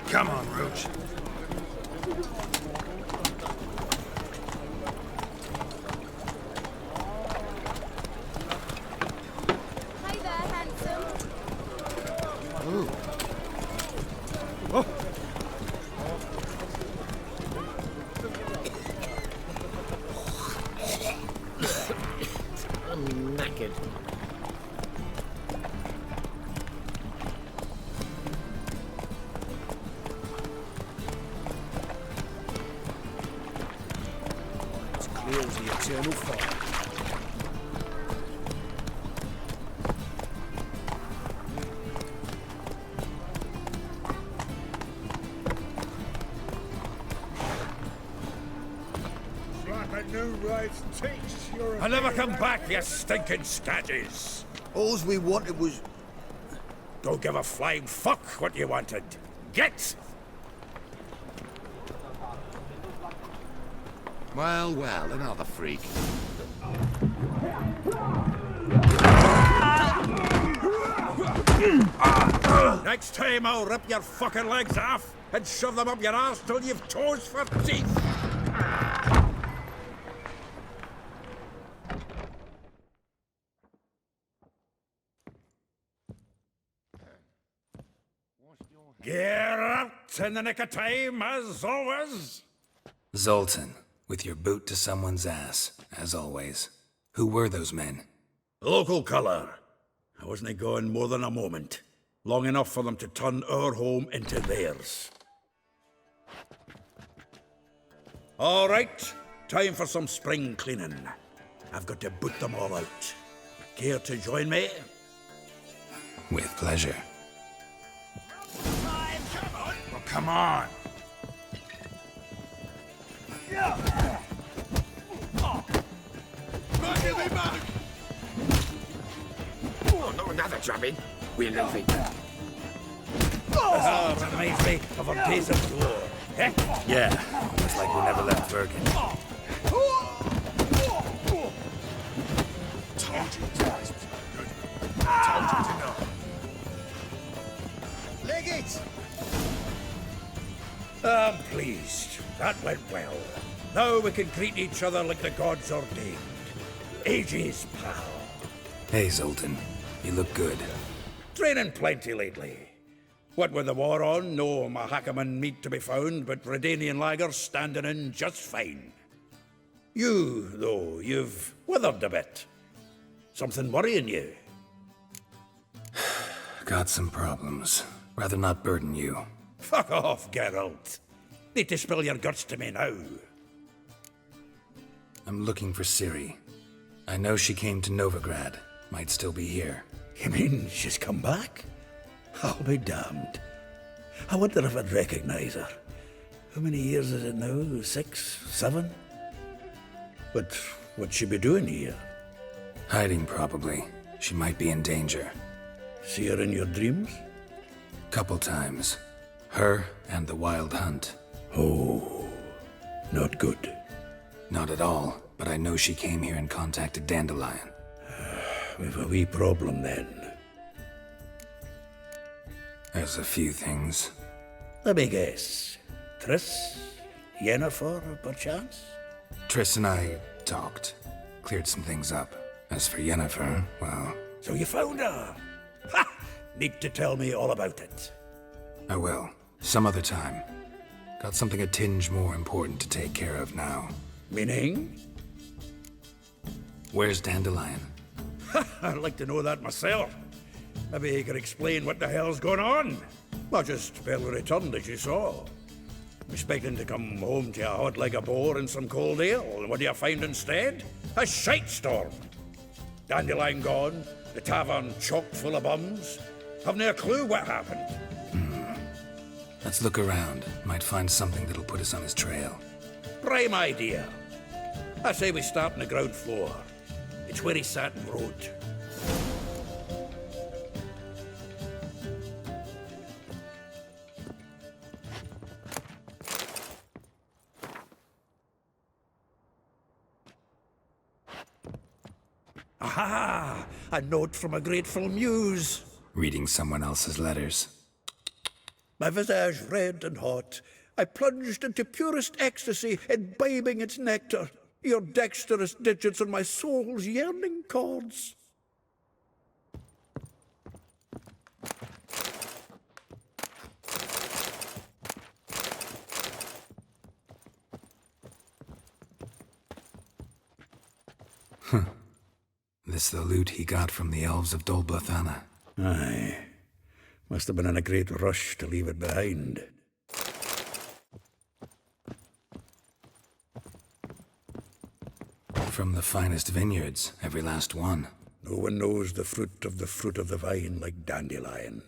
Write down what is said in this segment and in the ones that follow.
Come on, Roach. Hi there, handsome. Ooh. Oh. I'm knackered. It's clear as the eternal fire. I'll never come back, you stinking scatties! Alls we wanted was... Don't give a flying fuck what you wanted. Get! Well, well, another freak. Next time I'll rip your fucking legs off and shove them up your arse till you've toes for teeth! Geralt in the nick of time, as always. Zoltan, with your boot to someone's ass, as always. Who were those men? Local colour. I wasn't gone more than a moment. Long enough for them to turn our home into theirs. All right, time for some spring cleaning. I've got to boot them all out. Care to join me? With pleasure. Oh, come on! Oh, not another drubbing. We're leaving. Oh, it reminds me of our days of war. Eh? Yeah, almost like we never left Bergen. Told you it was good. Told you to know. Leg it! I'm pleased. That went well. Now we can greet each other like the gods ordained. Ages, pal. Hey, Zoltan. You look good. Training plenty lately. What with the war on, no Mahakaman meat to be found, but Redanian lagers standing in just fine. You, though, you've withered a bit. Something worrying you? Got some problems. Rather not burden you. Fuck off, Geralt. Need to spill your guts to me now. I'm looking for Ciri. I know she came to Novigrad. Might still be here. You mean she's come back? I'll be damned. I wonder if I'd recognize her. How many years is it now? 6, 7? But what'd she be doing here? Hiding, probably. She might be in danger. See her in your dreams? Couple times. Her and the Wild Hunt. Oh, not good. Not at all, but I know she came here and contacted Dandelion. We've a wee problem then. There's a few things. Let me guess. Triss? Yennefer, perchance? Triss and I talked. Cleared some things up. As for Yennefer, well... So you found her? Ha! Need to tell me all about it. I will. Some other time. Got something a tinge more important to take care of now. Meaning? Where's Dandelion? I'd like to know that myself. Maybe you could explain what the hell's going on. Well, just barely returned, as you saw. Expecting to come home to a hot like a boar and some cold ale, and what do you find instead? A shite storm. Dandelion gone, the tavern chock full of bums. Haven't a clue what happened. Let's look around. Might find something that'll put us on his trail. Prime idea. I say we start on the ground floor. It's where he sat and wrote. Aha! A note from a grateful muse. Reading someone else's letters. My visage red and hot, I plunged into purest ecstasy, imbibing its nectar, your dexterous digits on my soul's yearning chords. This the loot he got from the elves of Dol Blathanna. Aye. Must have been in a great rush to leave it behind. From the finest vineyards, every last one. No one knows the fruit of the vine like Dandelion.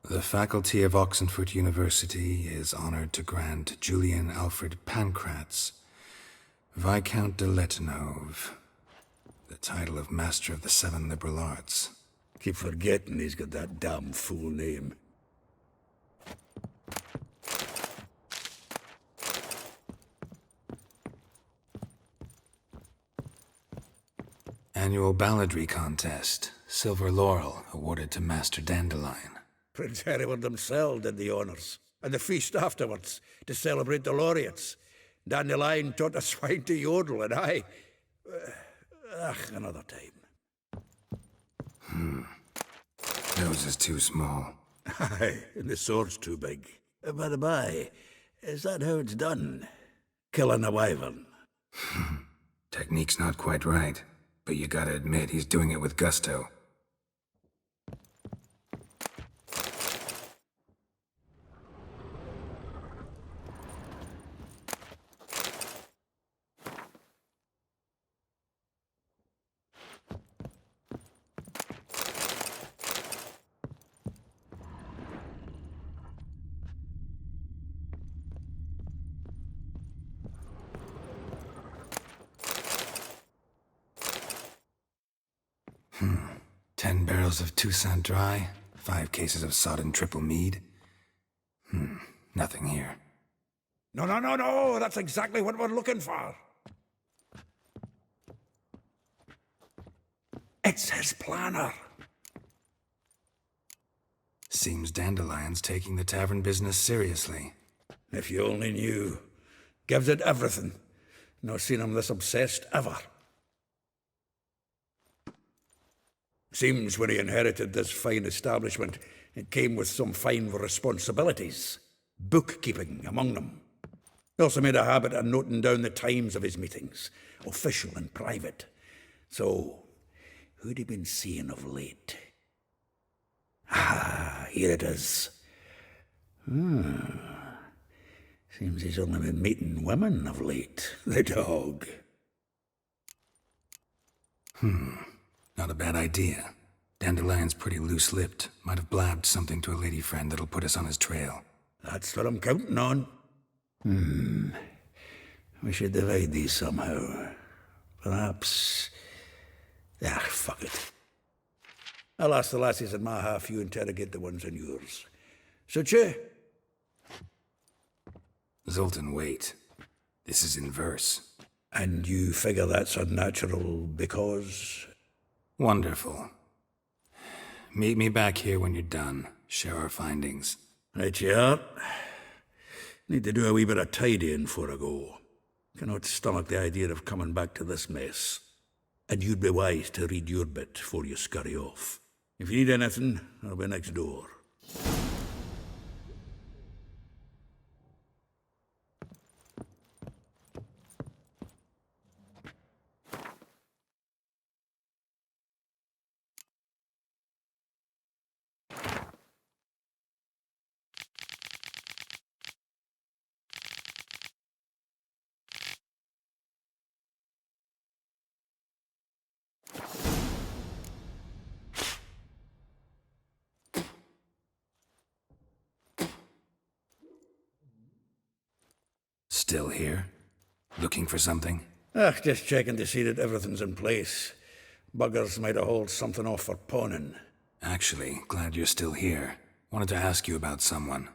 The faculty of Oxenfurt University is honored to grant Julian Alfred Pancratz, Viscount de Letenove, the title of Master of the Seven Liberal Arts. Keep forgetting he's got that damn full name. Annual balladry contest, silver laurel awarded to Master Dandelion. Prince Hereward himself did the honours, and the feast afterwards, to celebrate the laureates. Dandelion taught a swine to yodel, and I... another time. Nose is too small. Aye, and the sword's too big. By the by, is that how it's done? Killing a wyvern? Technique's not quite right, but you gotta admit he's doing it with gusto. Ten barrels of Toussaint Dry, 5 cases of sodden triple mead. Nothing here. No, that's exactly what we're looking for. It's his planner. Seems Dandelion's taking the tavern business seriously. If you only knew. Gives it everything. Not seen him this obsessed ever. Seems when he inherited this fine establishment, it came with some fine responsibilities. Bookkeeping among them. He also made a habit of noting down the times of his meetings, official and private. So, who'd he been seeing of late? Ah, here it is. Seems he's only been meeting women of late. The dog. Not a bad idea. Dandelion's pretty loose-lipped. Might have blabbed something to a lady friend that'll put us on his trail. That's what I'm counting on. We should divide these somehow. Perhaps... fuck it. I'll ask the lassies in my half, you interrogate the ones in yours. Suit you? Zoltan, wait. This is in verse. And you figure that's unnatural because... Wonderful. Meet me back here when you're done. Share our findings. Right you are. Need to do a wee bit of tidying before I go. Cannot stomach the idea of coming back to this mess. And you'd be wise to read your bit before you scurry off. If you need anything, I'll be next door. Still here? Looking for something? Just checking to see that everything's in place. Buggers might have hauled something off for pawning. Actually, glad you're still here. Wanted to ask you about someone.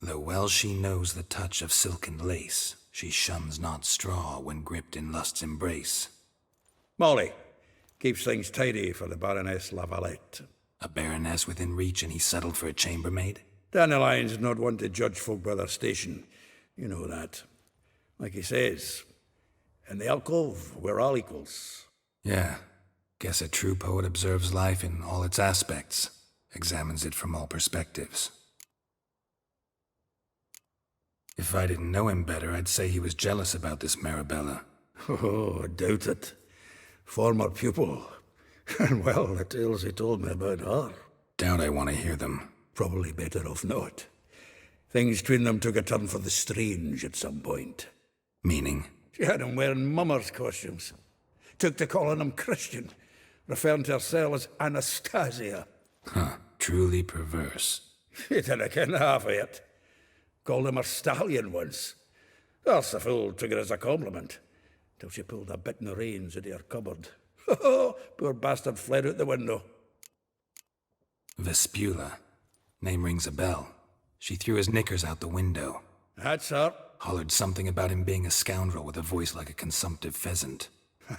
Though well she knows the touch of silken lace, she shuns not straw when gripped in lust's embrace. Molly keeps things tidy for the Baroness Lavalette. A baroness within reach and he settled for a chambermaid? Dandelion's not one to judge folk by their station. You know that. Like he says, in the alcove, we're all equals. Yeah. Guess a true poet observes life in all its aspects, examines it from all perspectives. If I didn't know him better, I'd say he was jealous about this Marabella. Oh, I doubt it. Former pupil. And well, the tales he told me about her. Doubt I want to hear them. Probably better off not. Things between them took a turn for the strange at some point. Meaning? She had him wearing mummers' costumes. Took to calling him Christian, referring to herself as Anastasia. Huh, truly perverse. He didn't ken half of it. Called him a stallion once. That's the fool took it as a compliment, till she pulled a bit in the reins into her cupboard. Poor bastard fled out the window. Vespula. Name rings a bell. She threw his knickers out the window. That's her. Hollered something about him being a scoundrel with a voice like a consumptive pheasant.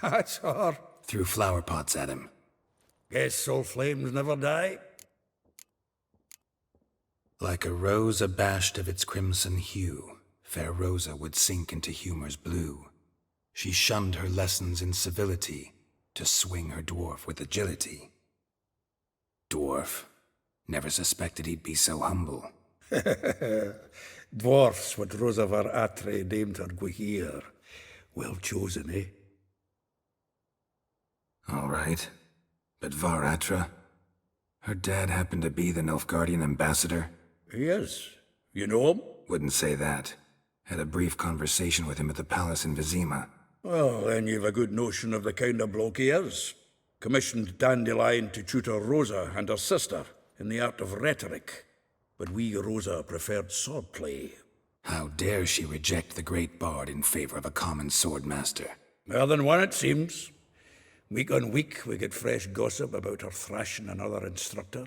That's her. Threw flower pots at him. Guess soul flames never die. Like a rose abashed of its crimson hue, fair Rosa would sink into humor's blue. She shunned her lessons in civility, to swing her dwarf with agility. Dwarf. Never suspected he'd be so humble. Dwarfs what Rosa Var Atre named her Guihir. Well chosen, eh? All right. But Var Atre? Her dad happened to be the Nilfgaardian ambassador? He is. You know him? Wouldn't say that. Had a brief conversation with him at the palace in Vizima. Well, then you've a good notion of the kind of bloke he is. Commissioned Dandelion to tutor Rosa and her sister in the art of rhetoric. But we Rosa preferred swordplay. How dare she reject the great bard in favor of a common swordmaster? More than one, it seems. Week on week, we get fresh gossip about her thrashing another instructor.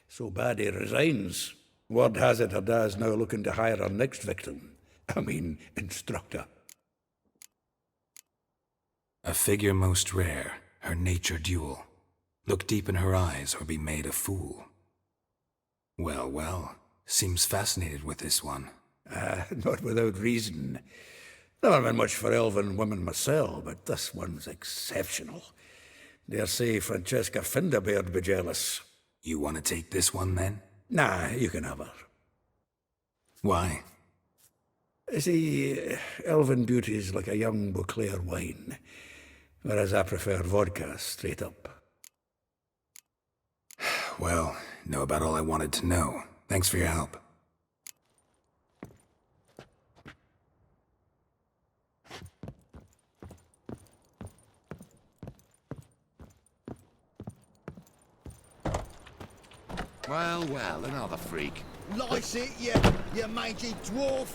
So bad he resigns. Word has it her dad's now looking to hire her next victim. Instructor. A figure most rare, her nature dual. Look deep in her eyes or be made a fool. Well, well, seems fascinated with this one. Not without reason. Never been much for elven women myself, but this one's exceptional. Dare say Francesca Finderbeard be jealous. You want to take this one, then? Nah, you can have her. Why? See, elven beauty's like a young Beauclair wine, whereas I prefer vodka straight up. Well, know about all I wanted to know. Thanks for your help. Well, well, another freak. Lice it, you mangy dwarf.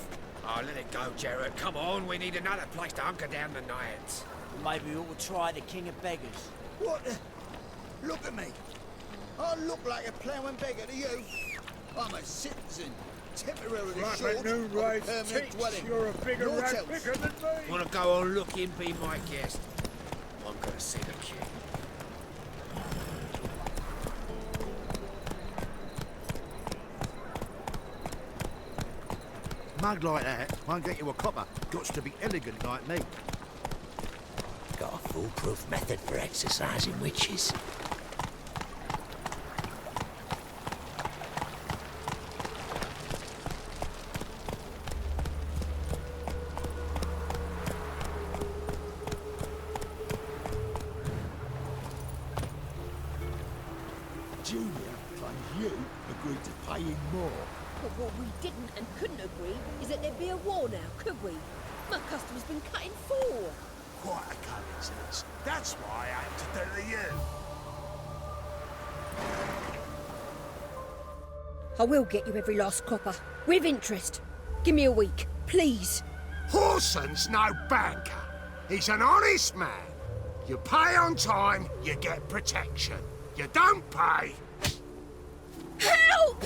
Oh, let it go, Geralt. Come on, we need another place to hunker down the night. Maybe we ought to try the King of Beggars. What the... Look at me. I look like a ploughing beggar to you. I'm a citizen, temporarily short of a permanent dwelling. You're a bigger Naught rat else. bigger than me. Wanna go on looking, be my guest? I'm gonna see the king. Mug like that won't get you a copper. Gots to be elegant like me. Got a foolproof method for exercising witches. Julia claims you agreed to pay him more. But what we didn't and couldn't agree is that there'd be a war now, could we? My customer's been cut in four. Quite a coincidence. That's why I had to do to you. I will get you every last copper, with interest. Give me a week, please. Horson's no banker. He's an honest man. You pay on time, you get protection. You don't pay... Help!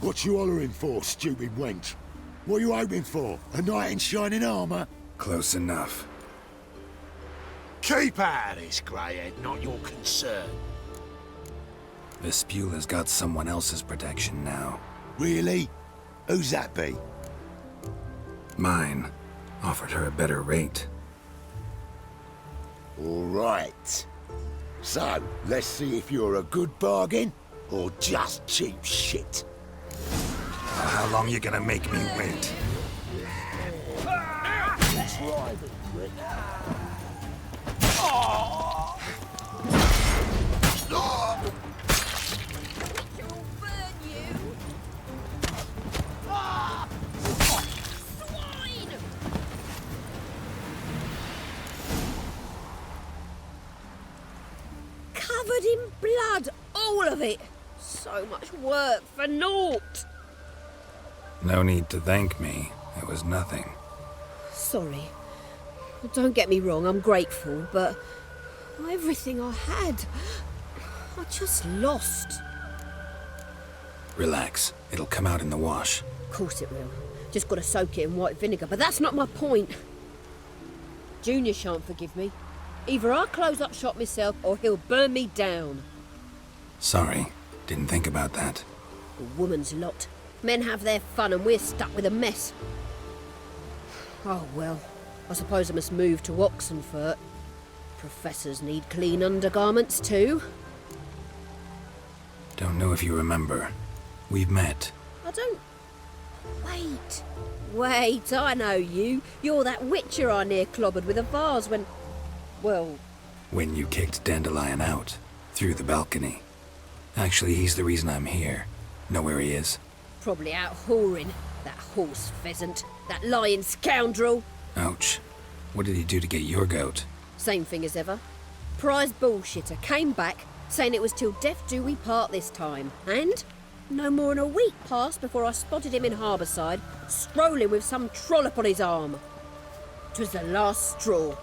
What you hollering for, stupid wench? What you hoping for? A knight in shining armour? Close enough. Keep out of this, greyhead, not your concern. Vespula's got someone else's protection now. Really? Who's that be? Mine. Offered her a better rate. All right. So, let's see if you're a good bargain or just cheap shit. How long you gonna make me wait? You'll burn you! Swine! Covered in blood, all of it! So much work for naught! No need to thank me. It was nothing. Sorry. Don't get me wrong, I'm grateful, but everything I had, I just lost. Relax. It'll come out in the wash. Of course it will. Just gotta soak it in white vinegar, but that's not my point. Junior shan't forgive me. Either I'll close up shop myself or he'll burn me down. Sorry. Didn't think about that. A woman's lot. Men have their fun and we're stuck with a mess. Oh well, I suppose I must move to Oxenfurt. Professors need clean undergarments too. Don't know if you remember. We've met. I don't... Wait, I know you. You're that witcher I near clobbered with a vase when... Well... When you kicked Dandelion out. Through the balcony. Actually, he's the reason I'm here. Know where he is? Probably out whoring. That horse pheasant. That lying scoundrel. Ouch. What did he do to get your goat? Same thing as ever. Prize bullshitter came back, saying it was till death do we part this time. And no more than a week passed before I spotted him in Harbourside, strolling with some trollop on his arm. 'Twas the last straw.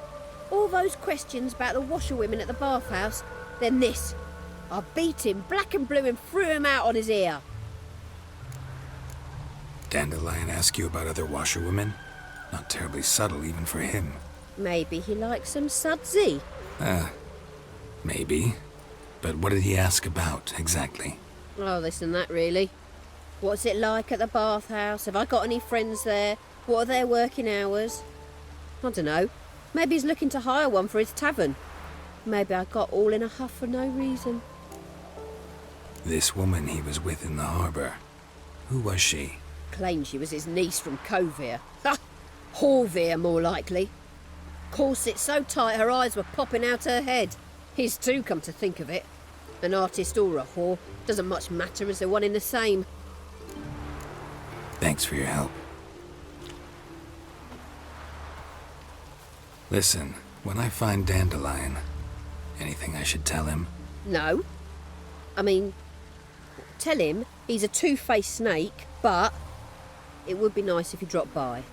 All those questions about the washerwomen at the bathhouse, then this. I beat him black and blue and threw him out on his ear. Dandelion ask you about other washerwomen? Not terribly subtle even for him. Maybe he likes some sudsy. Maybe. But what did he ask about, exactly? Oh, this and that, really. What's it like at the bathhouse? Have I got any friends there? What are their working hours? I don't know. Maybe he's looking to hire one for his tavern. Maybe I got all in a huff for no reason. This woman he was with in the harbour. Who was she? Claimed she was his niece from Kovir. Ha! Horvir, more likely. Corset so tight her eyes were popping out her head. His too, come to think of it. An artist or a whore. Doesn't much matter as they're one in the same. Thanks for your help. Listen, when I find Dandelion, anything I should tell him? No. I mean, tell him he's a two-faced snake, but it would be nice if he dropped by.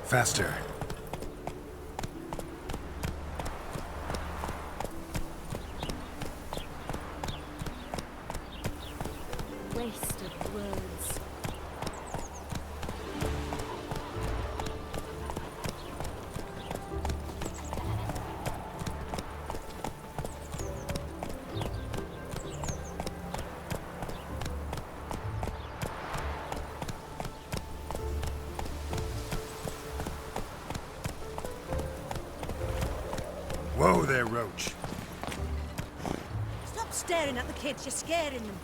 Faster. Waste of words. Whoa there, Roach. Stop staring at the kids, you're scaring them.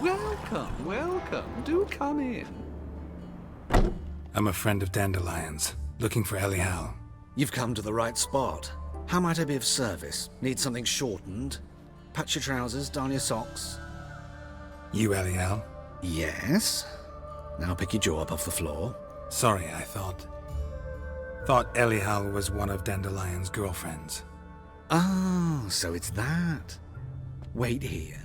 Welcome, welcome. Do come in. I'm a friend of Dandelion's, looking for Elial. You've come to the right spot. How might I be of service? Need something shortened? Patch your trousers, darn your socks. You Elial? Yes. Now pick your jaw up off the floor. Sorry, I thought Elial was one of Dandelion's girlfriends. Oh, so it's that. Wait here.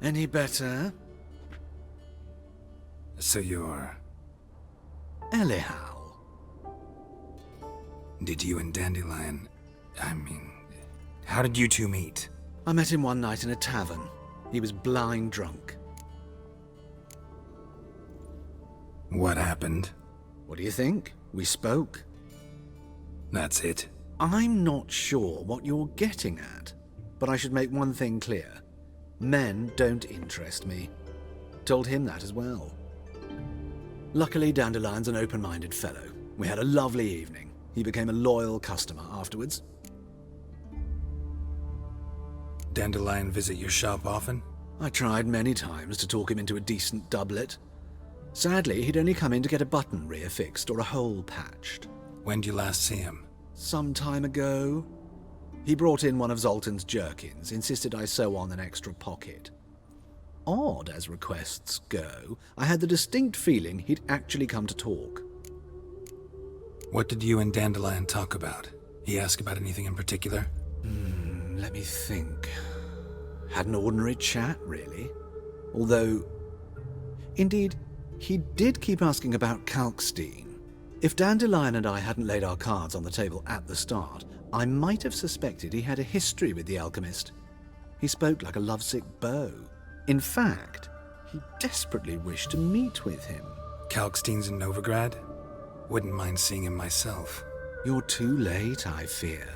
Any better? So you're... Elial. Did you and Dandelion... how did you two meet? I met him one night in a tavern. He was blind drunk. What happened? What do you think? We spoke. That's it? I'm not sure what you're getting at, but I should make one thing clear. Men don't interest me. Told him that as well. Luckily, Dandelion's an open-minded fellow. We had a lovely evening. He became a loyal customer afterwards. Dandelion visit your shop often? I tried many times to talk him into a decent doublet. Sadly, he'd only come in to get a button reaffixed or a hole patched. When did you last see him? Some time ago. He brought in one of Zoltan's jerkins, insisted I sew on an extra pocket. Odd as requests go, I had the distinct feeling he'd actually come to talk. What did you and Dandelion talk about? He asked about anything in particular? Let me think. Had an ordinary chat, really. Although, indeed, he did keep asking about Kalkstein. If Dandelion and I hadn't laid our cards on the table at the start, I might have suspected he had a history with the alchemist. He spoke like a lovesick beau. In fact, he desperately wished to meet with him. Kalkstein's in Novigrad? Wouldn't mind seeing him myself. You're too late, I fear.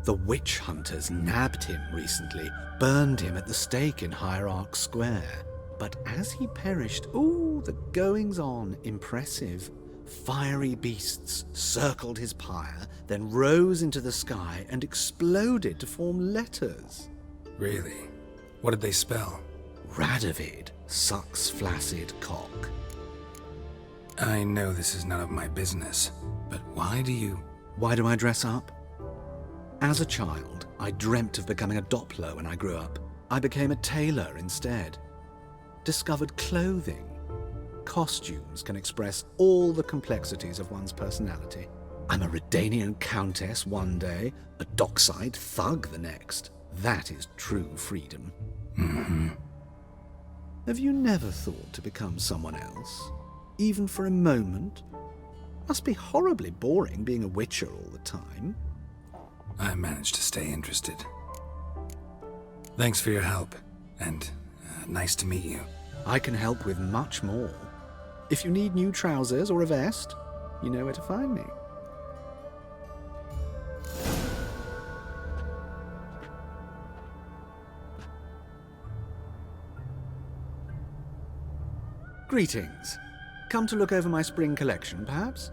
The witch hunters nabbed him recently, burned him at the stake in Hierarch Square. But as he perished, the goings-on, impressive. Fiery beasts circled his pyre, then rose into the sky and exploded to form letters. Really? What did they spell? Radovid sucks flaccid cock. I know this is none of my business, but why do I dress up? As a child, I dreamt of becoming a Doppler when I grew up. I became a tailor instead. Discovered clothing. Costumes can express all the complexities of one's personality. I'm a Redanian countess one day, a dockside thug the next. That is true freedom. Mm-hmm. Have you never thought to become someone else? Even for a moment? Must be horribly boring being a witcher all the time. I managed to stay interested. Thanks for your help, and nice to meet you. I can help with much more. If you need new trousers or a vest, you know where to find me. Greetings. Come to look over my spring collection, perhaps?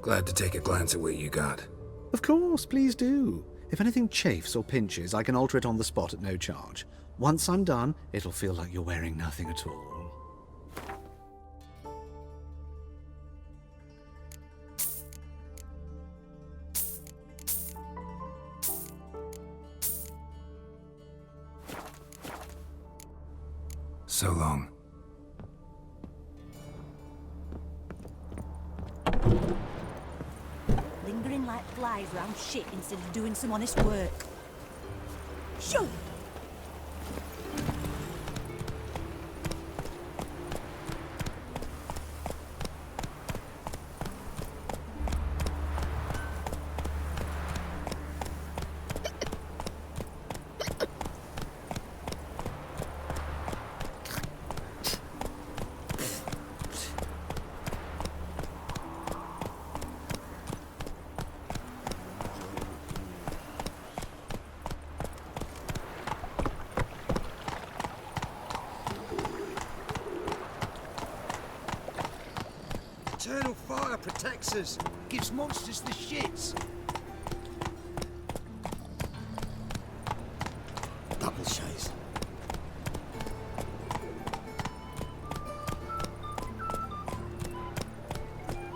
Glad to take a glance at what you got. Of course, please do. If anything chafes or pinches, I can alter it on the spot at no charge. Once I'm done, it'll feel like you're wearing nothing at all. So long. Lingering like flies round shit instead of doing some honest work. Shoot! dancers. Gives monsters the shits. Double chase.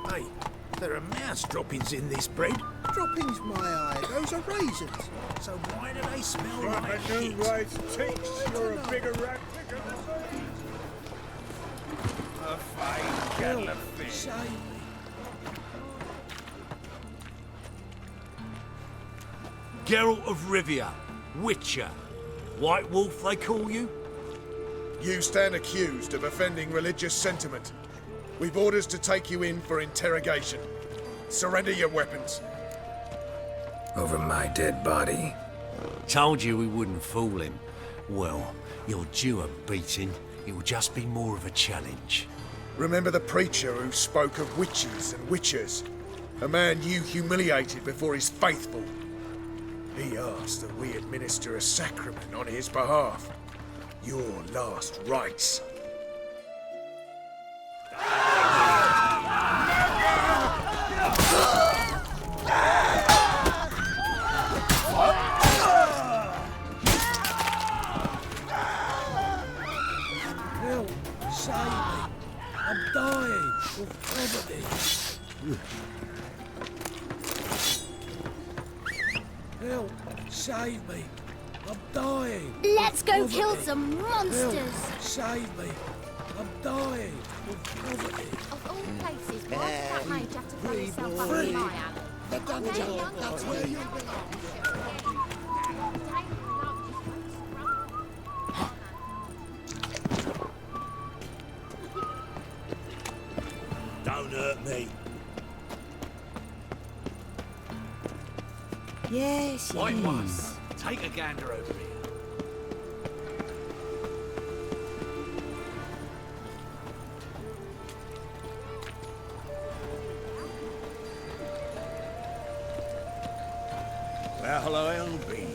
Hey, there are mouse droppings in this bread. Droppings, my eye. Those are raisins. So why do they smell Like like a new shit? rice teats. You're a bigger rat picker than me. A fine kettle of fish. Geralt of Rivia, Witcher. White Wolf, they call you? You stand accused of offending religious sentiment. We've orders to take you in for interrogation. Surrender your weapons. Over my dead body. Told you we wouldn't fool him. Well, you're due a beating. It'll just be more of a challenge. Remember the preacher who spoke of witches and witchers? A man you humiliated before his faithful. He asked that we administer a sacrament on his behalf. Your last rites. Help! Save me! I'm dying of poverty. Help! Save me! I'm dying! Let's of go poverty. kill some monsters! Help! Save me! I'm dying of poverty. Of all places, why does that mage have to throw himself up Free. in my alley? The dungeon. That's where you belong. Don't hurt me. Yes, White One, yes. take a gander over here. Well, I'll be.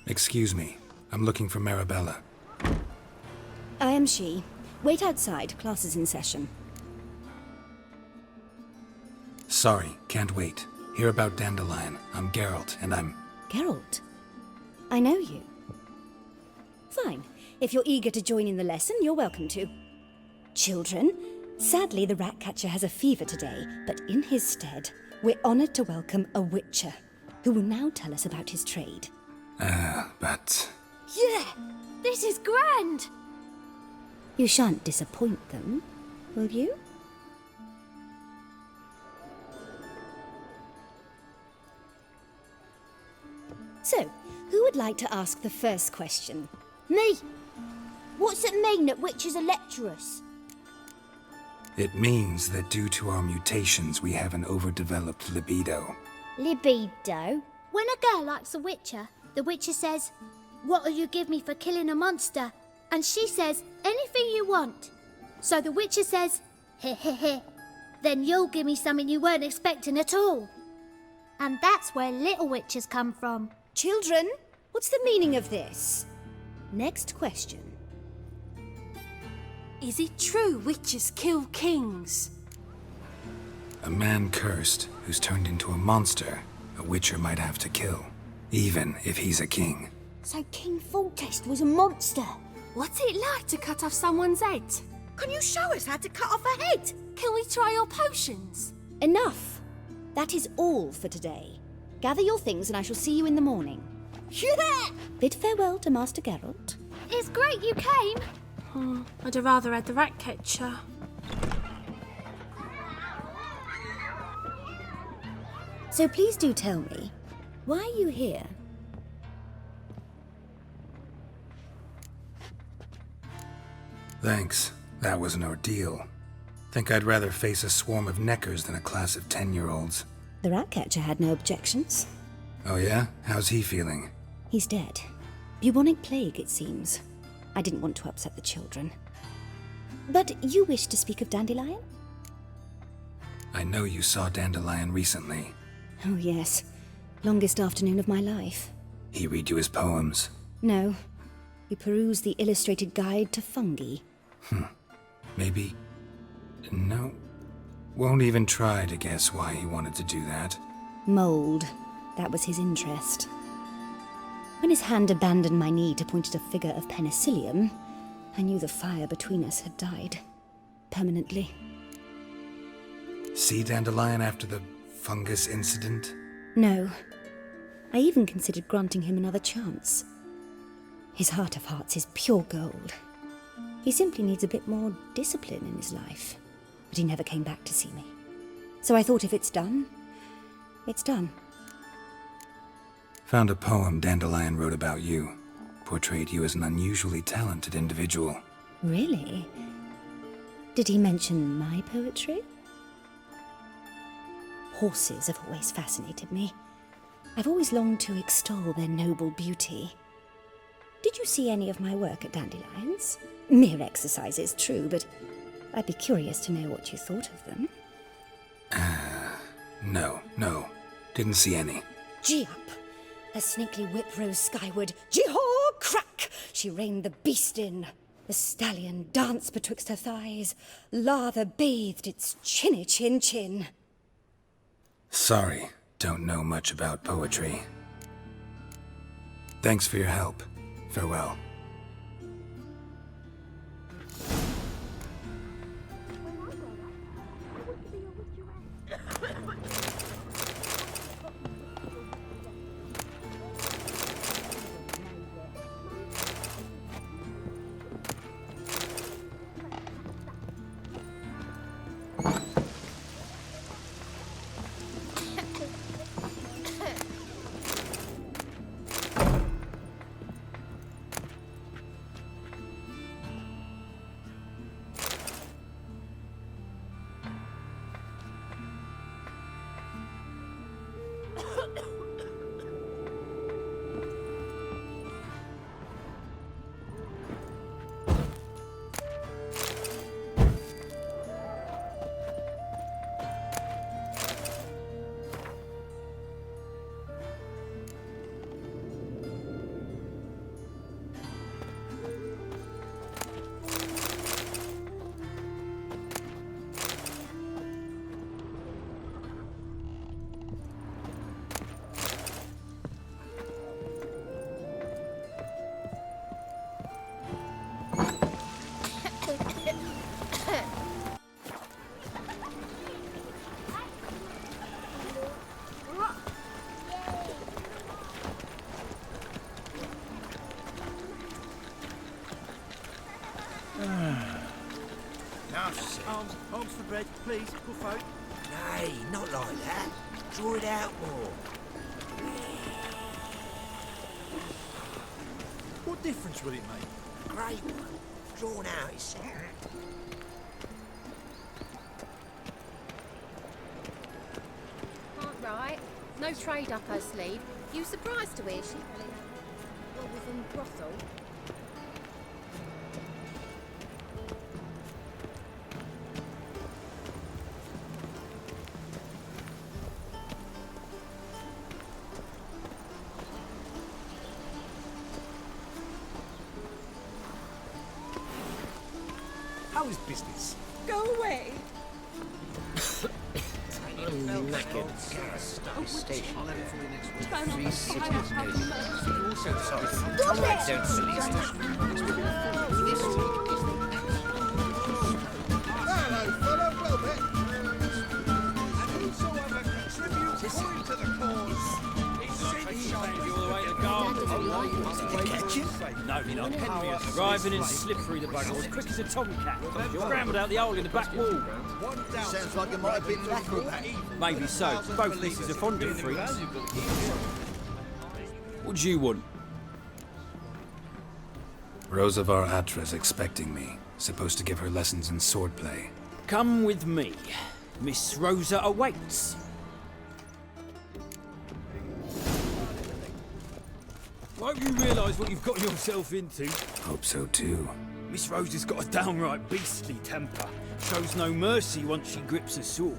Excuse me. I'm looking for Marabella. I am she. Wait outside. Class is in session. Sorry, can't wait. Hear about Dandelion. I'm Geralt, and I'm... Geralt? I know you. Fine. If you're eager to join in the lesson, you're welcome to. Children, sadly the Ratcatcher has a fever today, but in his stead, we're honoured to welcome a Witcher, who will now tell us about his trade. But... Yeah! This is grand! You shan't disappoint them, will you? So, who would like to ask the first question? Me! What's it mean that witches are lecturers? It means that due to our mutations, we have an overdeveloped libido. Libido? When a girl likes a witcher, the witcher says, "What'll you give me for killing a monster?" And she says, "Anything you want." So the witcher says, "Heh heh heh. Then you'll give me something you weren't expecting at all." And that's where little witches come from. Children, what's the meaning of this? Next question. Is it true witches kill kings? A man cursed who's turned into a monster, a witcher might have to kill, even if he's a king. So King Foltest was a monster. What's it like to cut off someone's head? Can you show us how to cut off a head? Can we try your potions? Enough. That is all for today. Gather your things and I shall see you in the morning. Yeah! Bid farewell to Master Geralt. It's great you came. I'd have rather had the Ratcatcher. So please do tell me, why are you here? Thanks. That was an ordeal. Think I'd rather face a swarm of neckers than a class of 10-year-olds. The Ratcatcher had no objections. Oh yeah? How's he feeling? He's dead. Bubonic plague, it seems. I didn't want to upset the children. But you wish to speak of Dandelion? I know you saw Dandelion recently. Oh, yes. Longest afternoon of my life. He read you his poems. No. He perused the illustrated guide to fungi. Maybe... No. Won't even try to guess why he wanted to do that. Mould. That was his interest. When his hand abandoned my knee to point at a figure of penicillium, I knew the fire between us had died. Permanently. See Dandelion after the fungus incident? No. I even considered granting him another chance. His heart of hearts is pure gold. He simply needs a bit more discipline in his life. But he never came back to see me. So I thought if it's done, it's done. Found a poem Dandelion wrote about you. Portrayed you as an unusually talented individual. Really? Did he mention my poetry? Horses have always fascinated me. I've always longed to extol their noble beauty. Did you see any of my work at Dandelion's? Mere exercises, true, but I'd be curious to know what you thought of them. No. Didn't see any. Gee up! Her snakely whip rose skyward. Gee-haw! Crack! She reined the beast in. The stallion danced betwixt her thighs. Lather bathed its chinny chin. Sorry, don't know much about poetry. Thanks for your help. Farewell. Arms for bread, please, good folk. Nay, not like that. Draw it out more. What difference will it make? Great one. Drawn out, you see. Aren't right. No trade up her sleeve. You surprised to hear she what was in brothel? How is business? Go away. Station. Three cities Hello, fellow, well met. And whosoever contributes coin to the cause No, you're not. Driving and slippery, the bugger, as quick as a tomcat. Scrambled out the hole in the back wall. Sounds like it might have been lacquered that evening. Maybe so. Both misses are fond of freaks. What do you want? Rosa Var Atre's expecting me. Supposed to give her lessons in swordplay. Come with me. Miss Rosa awaits. I hope you realise what you've got yourself into. Hope so too. Miss Rose has got a downright beastly temper. Shows no mercy once she grips a sword.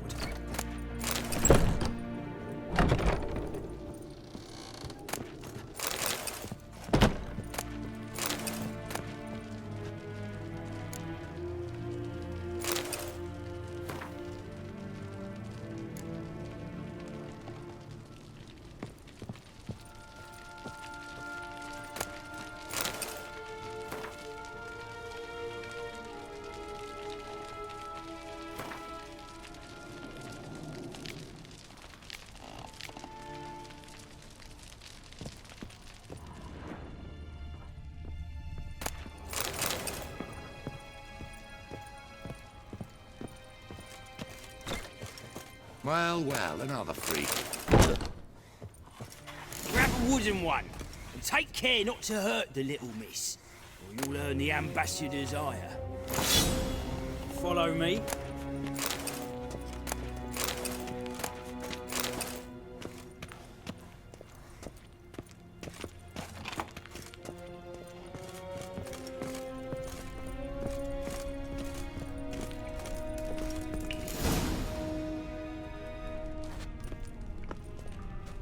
Well, well, another freak. Grab a wooden one, and take care not to hurt the little miss, or you'll earn the ambassador's ire. Follow me.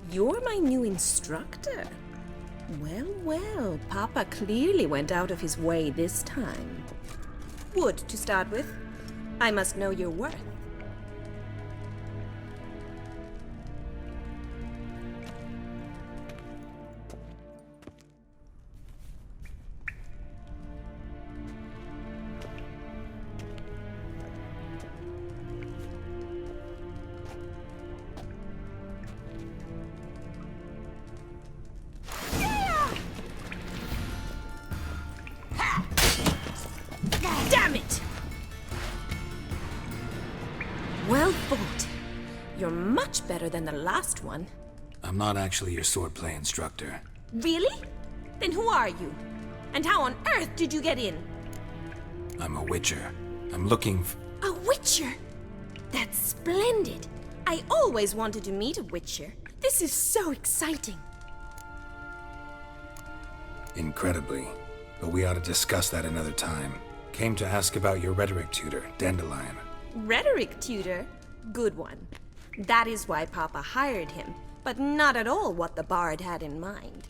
You're my new instructor? Well, well, Papa clearly went out of his way this time. Wood, to start with. I must know your worth. Damn it! Well fought. You're much better than the last one. I'm not actually your swordplay instructor. Really? Then who are you? And how on earth did you get in? I'm a witcher. I'm looking for... A witcher? That's splendid. I always wanted to meet a witcher. This is so exciting. Incredibly. But we ought to discuss that another time. Came to ask about your rhetoric tutor, Dandelion. Rhetoric tutor? Good one. That is why Papa hired him, but not at all what the bard had in mind.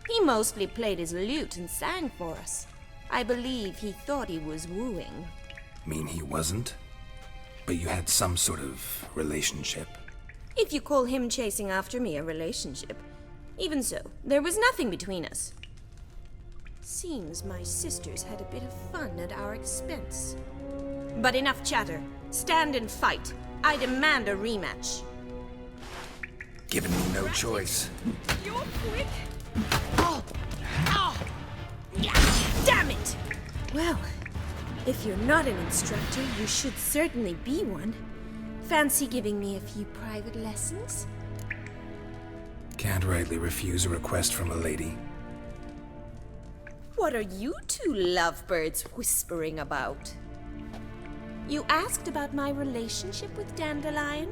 He mostly played his lute and sang for us. I believe he thought he was wooing. Mean he wasn't? But you had some sort of relationship? If you call him chasing after me a relationship. Even so, there was nothing between us. Seems my sisters had a bit of fun at our expense. But enough chatter. Stand and fight. I demand a rematch. Given me no choice. You're quick. Oh! Oh! Damn it! Well, if you're not an instructor, you should certainly be one. Fancy giving me a few private lessons? Can't rightly refuse a request from a lady. What are you two lovebirds whispering about? You asked about my relationship with Dandelion?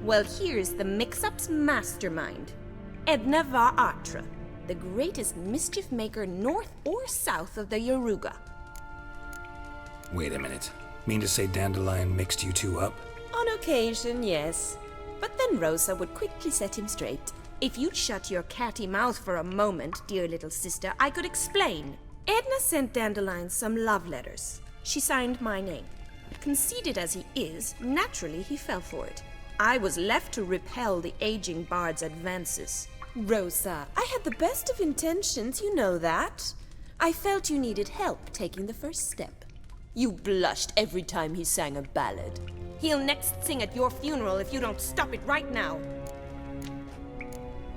Well, here's the mix-up's mastermind. Edna Var Atre, the greatest mischief maker north or south of the Yaruga. Wait a minute. Mean to say Dandelion mixed you two up? On occasion, yes. But then Rosa would quickly set him straight. If you'd shut your catty mouth for a moment, dear little sister, I could explain. Edna sent Dandelion some love letters. She signed my name. Conceited as he is, naturally he fell for it. I was left to repel the aging bard's advances. Rosa, I had the best of intentions, you know that. I felt you needed help taking the first step. You blushed every time he sang a ballad. He'll next sing at your funeral if you don't stop it right now.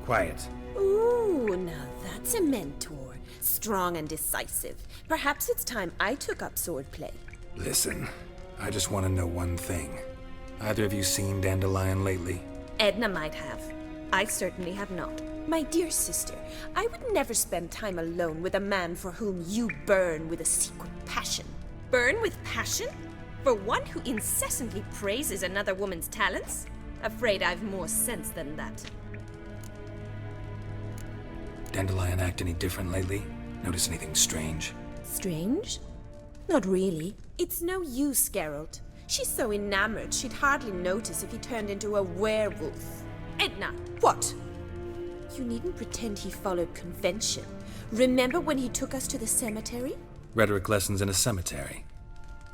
Quiet. Ooh, now that's a mentor. Strong and decisive. Perhaps it's time I took up swordplay. Listen, I just want to know one thing. Either of you seen Dandelion lately? Edna might have. I certainly have not. My dear sister, I would never spend time alone with a man for whom you burn with a secret passion. Burn with passion? For one who incessantly praises another woman's talents? Afraid I've more sense than that. Dandelion act any different lately? Notice anything strange? Strange? Not really. It's no use, Geralt. She's so enamored she'd hardly notice if he turned into a werewolf. Edna! What? You needn't pretend he followed convention. Remember when he took us to the cemetery? Rhetoric lessons in a cemetery.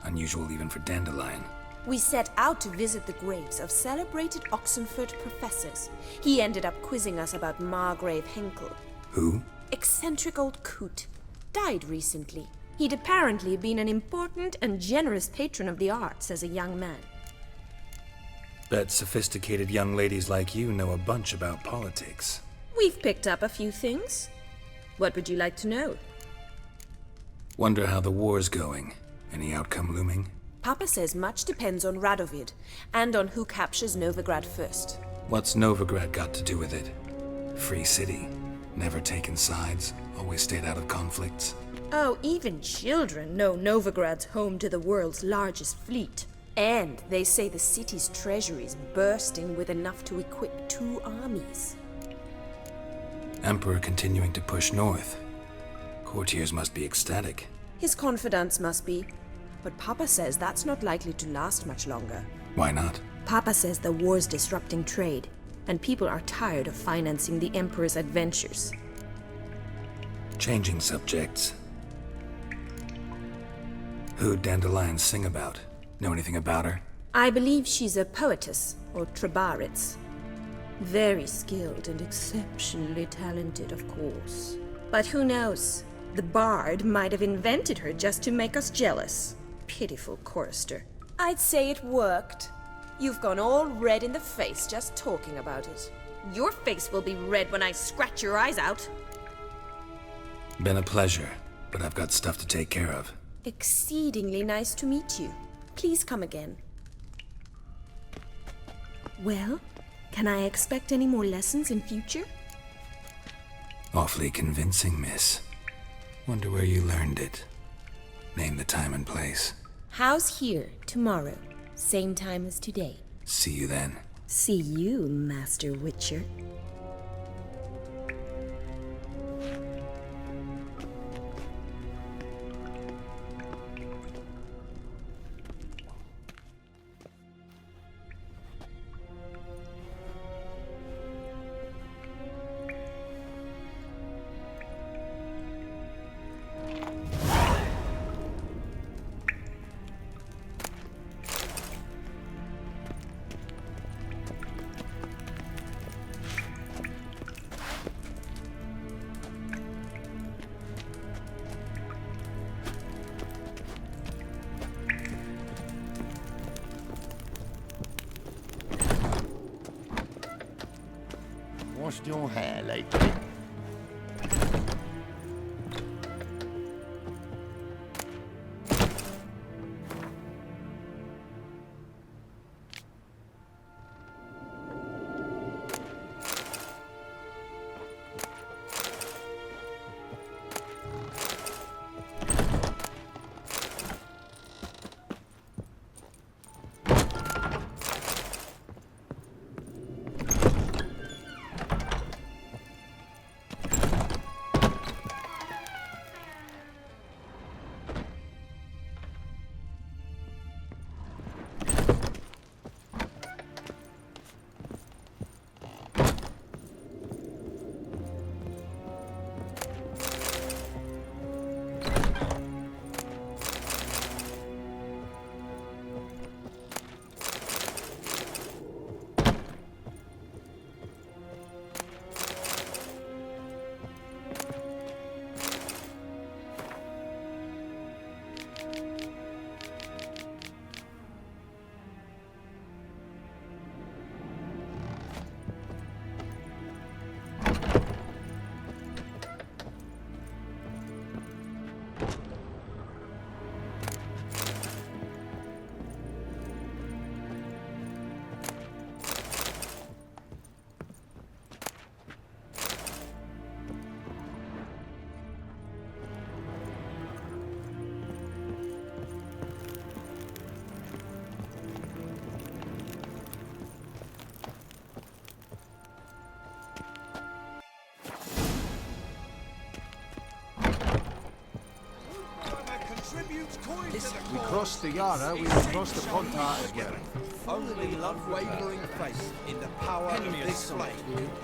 Unusual even for Dandelion. We set out to visit the graves of celebrated Oxenford professors. He ended up quizzing us about Margrave Henkel. Who? Eccentric old coot. Died recently. He'd apparently been an important and generous patron of the arts as a young man. Bet sophisticated young ladies like you know a bunch about politics. We've picked up a few things. What would you like to know? Wonder how the war's going. Any outcome looming? Papa says much depends on Radovid, and on who captures Novigrad first. What's Novigrad got to do with it? Free city. Never taken sides. Always stayed out of conflicts. Oh, even children know Novigrad's home to the world's largest fleet. And they say the city's treasury's bursting with enough to equip 2 armies. Emperor continuing to push north. Courtiers must be ecstatic. His confidants must be. But Papa says that's not likely to last much longer. Why not? Papa says the war's disrupting trade, and people are tired of financing the Emperor's adventures. Changing subjects. Who'd Dandelion sing about? Know anything about her? I believe she's a poetess, or trabaritz. Very skilled and exceptionally talented, of course. But who knows? The bard might have invented her just to make us jealous. Pitiful chorister. I'd say it worked. You've gone all red in the face just talking about it. Your face will be red when I scratch your eyes out. Been a pleasure, but I've got stuff to take care of. Exceedingly nice to meet you. Please come again. Well, can I expect any more lessons in future? Awfully convincing, miss. Wonder where you learned it. Name the time and place. House here, tomorrow. Same time as today. See you then. See you, Master Witcher. Washed your hair lately? We crossed the Yara, we crossed the Pontar as well. Only love wavering faith in the power of this flame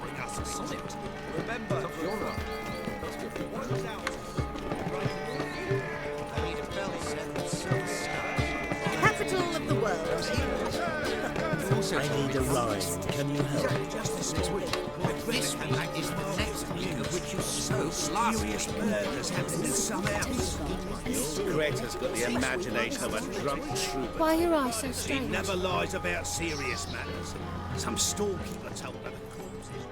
bring us a sonnet. Remember, Capital of the world. I need a rhyme. Can you help? This one is the next week of which you so serious murders happened in some house. Greta's got the imagination of a drunk troubadour. Why are your eyes so She strange? never lies about serious matters. Some storekeeper told her the corpses.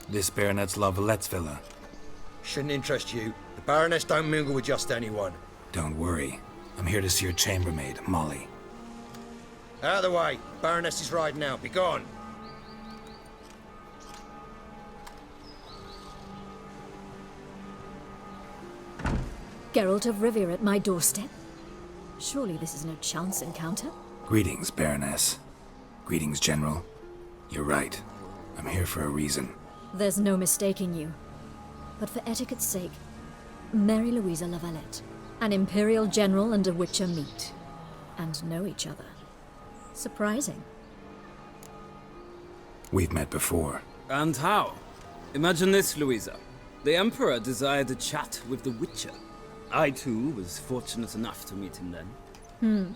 This Baronet's La Vallette's villa. Shouldn't interest you. The Baroness don't mingle with just anyone. Don't worry. I'm here to see your chambermaid, Molly. Out of the way. Baroness is riding out. Be gone. Geralt of Rivia at my doorstep? Surely this is no chance encounter? Greetings, Baroness. Greetings, General. You're right. I'm here for a reason. There's no mistaking you. But for etiquette's sake, Mary Louisa La Valette, an Imperial General and a Witcher meet, and know each other. Surprising. We've met before. And how? Imagine this, Louisa. The Emperor desired a chat with the Witcher. I, too, was fortunate enough to meet him then.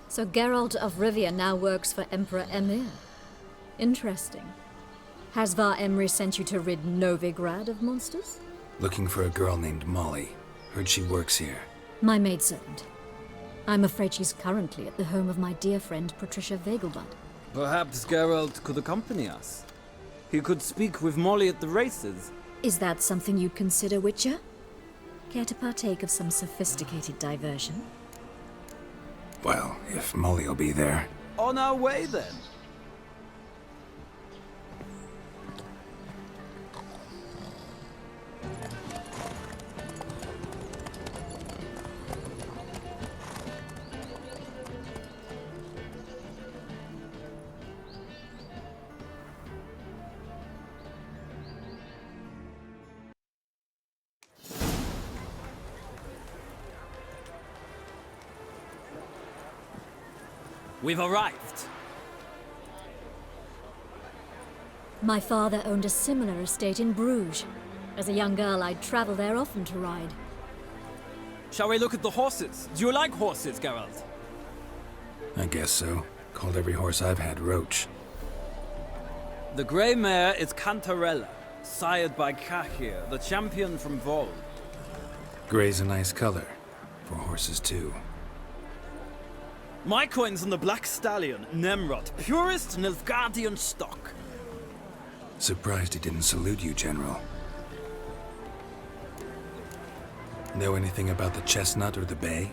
So Geralt of Rivia now works for Emperor Emir. Interesting. Has Var Emry sent you to rid Novigrad of monsters? Looking for a girl named Molly. Heard she works here. My maidservant. I'm afraid she's currently at the home of my dear friend Patricia Vegelbud. Perhaps Geralt could accompany us. He could speak with Molly at the races. Is that something you'd consider, Witcher? Care to partake of some sophisticated diversion? Well, if Molly'll be there. On our way, then. We've arrived. My father owned a similar estate in Bruges. As a young girl, I'd travel there often to ride. Shall we look at the horses? Do you like horses, Geralt? I guess so. Called every horse I've had Roach. The grey mare is Cantarella, sired by Cahir, the champion from Vol. Grey's a nice color. For horses, too. My coin's on the Black Stallion, Nemrod, purest Nilfgaardian stock. Surprised he didn't salute you, General. Know anything about the chestnut or the bay?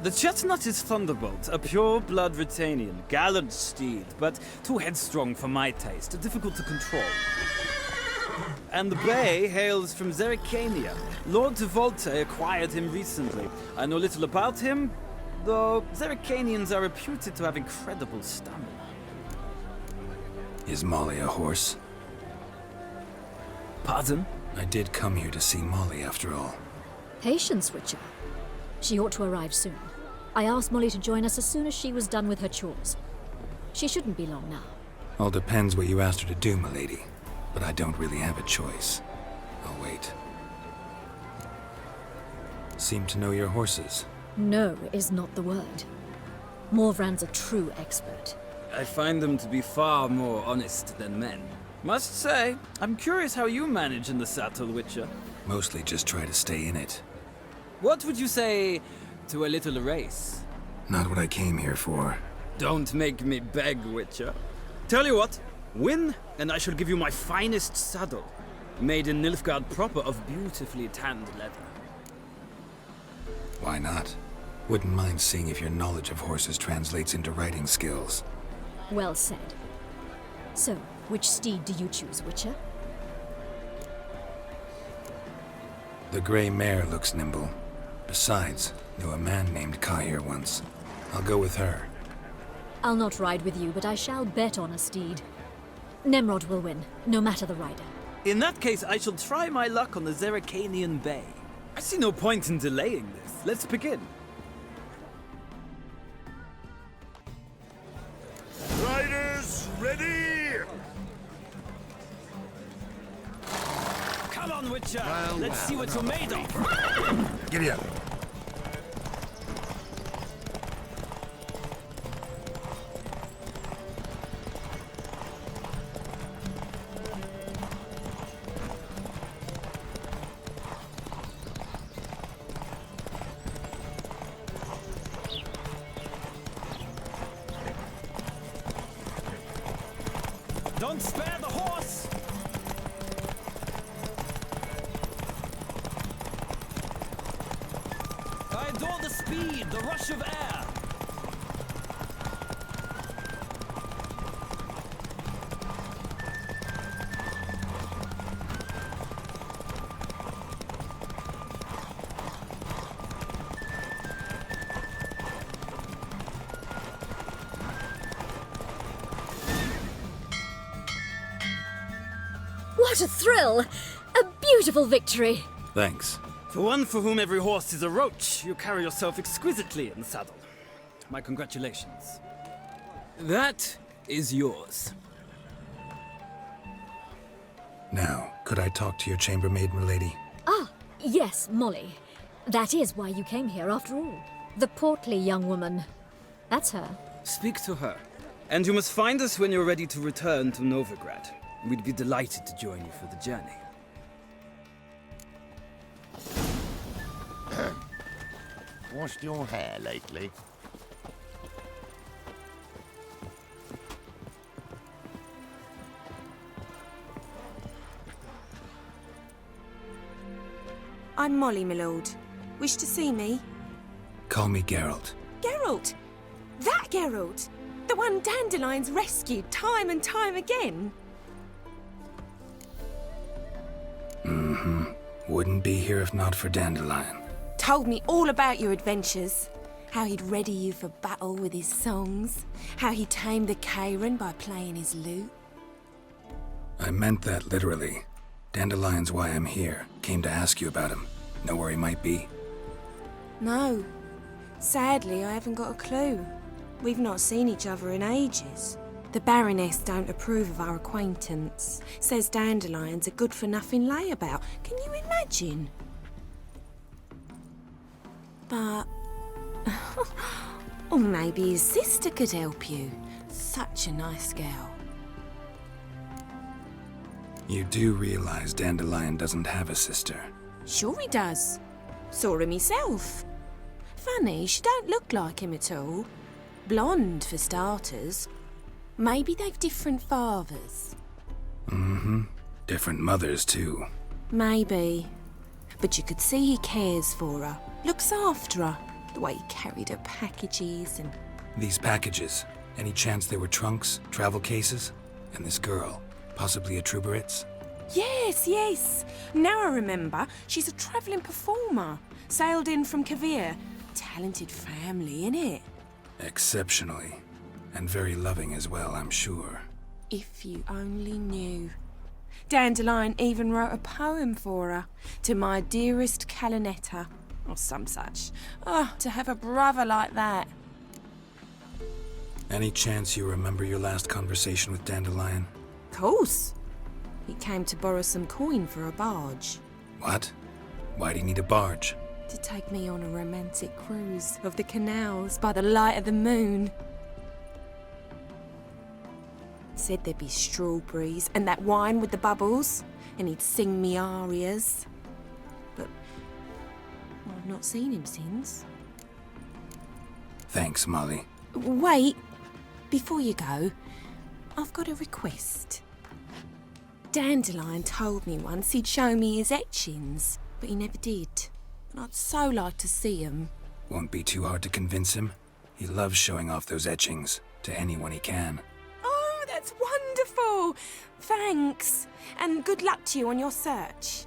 The chestnut is Thunderbolt, a pure-blood Retanian, gallant steed, but too headstrong for my taste, difficult to control. And the bay hails from Zerrikania. Lord Volte acquired him recently. I know little about him, though Zerrikanians are reputed to have incredible stamina. Is Molly a horse? Pardon? I did come here to see Molly, after all. Patience, Witcher. She ought to arrive soon. I asked Molly to join us as soon as she was done with her chores. She shouldn't be long now. All depends what you asked her to do, milady. But I don't really have a choice. I'll wait. Seem to know your horses. No is not the word. Morvran's a true expert. I find them to be far more honest than men. Must say, I'm curious how you manage in the saddle, Witcher. Mostly just try to stay in it. What would you say to a little race? Not what I came here for. Don't make me beg, Witcher. Tell you what, win, and I shall give you my finest saddle, made in Nilfgaard proper of beautifully tanned leather. Why not? Wouldn't mind seeing if your knowledge of horses translates into riding skills. Well said. So, which steed do you choose, Witcher? The grey mare looks nimble. Besides, knew a man named Cahir once. I'll go with her. I'll not ride with you, but I shall bet on a steed. Nemrod will win, no matter the rider. In that case, I shall try my luck on the Zeracanian Bay. I see no point in delaying this. Let's begin. Riders, ready? Come on, Witcher. Well, Let's see what you're made of. Giddy up. Don't spare the horse! I adore the speed, the rush of air. What a thrill! A beautiful victory! Thanks. For one for whom every horse is a roach, you carry yourself exquisitely in the saddle. My congratulations. That is yours. Now, could I talk to your chambermaid, milady? Ah, yes, Molly. That is why you came here after all. The portly young woman. That's her. Speak to her. And you must find us when you're ready to return to Novigrad. We'd be delighted to join you for the journey. Washed your hair lately? I'm Molly, my lord. Wish to see me? Call me Geralt. Geralt! That Geralt! The one Dandelion's rescued time and time again! Mm-hmm. Wouldn't be here if not for Dandelion. Told me all about your adventures. How he'd ready you for battle with his songs. How he tamed the Karen by playing his lute. I meant that literally. Dandelion's why I'm here. Came to ask you about him. Know where he might be? No. Sadly, I haven't got a clue. We've not seen each other in ages. The Baroness don't approve of our acquaintance. Says Dandelion's a good-for-nothing layabout. Can you imagine? But... or maybe his sister could help you. Such a nice girl. You do realize Dandelion doesn't have a sister. Sure he does. Saw him myself. Funny, she don't look like him at all. Blonde, for starters. Maybe they've different fathers. Mm-hmm. Different mothers, too. Maybe. But you could see he cares for her. Looks after her. The way he carried her packages and... These packages, any chance they were trunks, travel cases? And this girl, possibly a Truberitz? Yes, yes. Now I remember. She's a travelling performer. Sailed in from Kavir. Talented family, innit? Exceptionally. And very loving as well, I'm sure. If you only knew. Dandelion even wrote a poem for her. To my dearest Calinetta. Or some such. Oh, to have a brother like that. Any chance you remember your last conversation with Dandelion? Course. He came to borrow some coin for a barge. What? Why do you need a barge? To take me on a romantic cruise of the canals by the light of the moon. Said there'd be strawberries and that wine with the bubbles, and he'd sing me arias. But I've not seen him since. Thanks, Molly. Wait, before you go, I've got a request. Dandelion told me once he'd show me his etchings, but he never did. And I'd so like to see them. Won't be too hard to convince him. He loves showing off those etchings to anyone he can. Oh, that's wonderful! Thanks, and good luck to you on your search.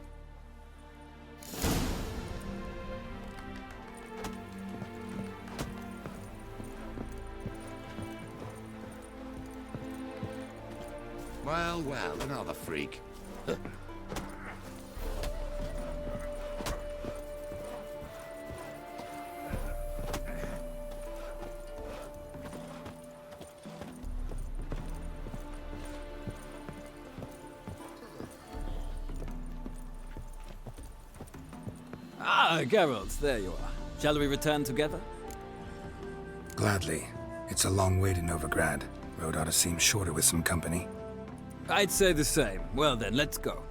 Well, well, another freak. Ah, Geralt, there you are. Shall we return together? Gladly. It's a long way to Novigrad. Road ought to seem shorter with some company. I'd say the same. Well then, let's go.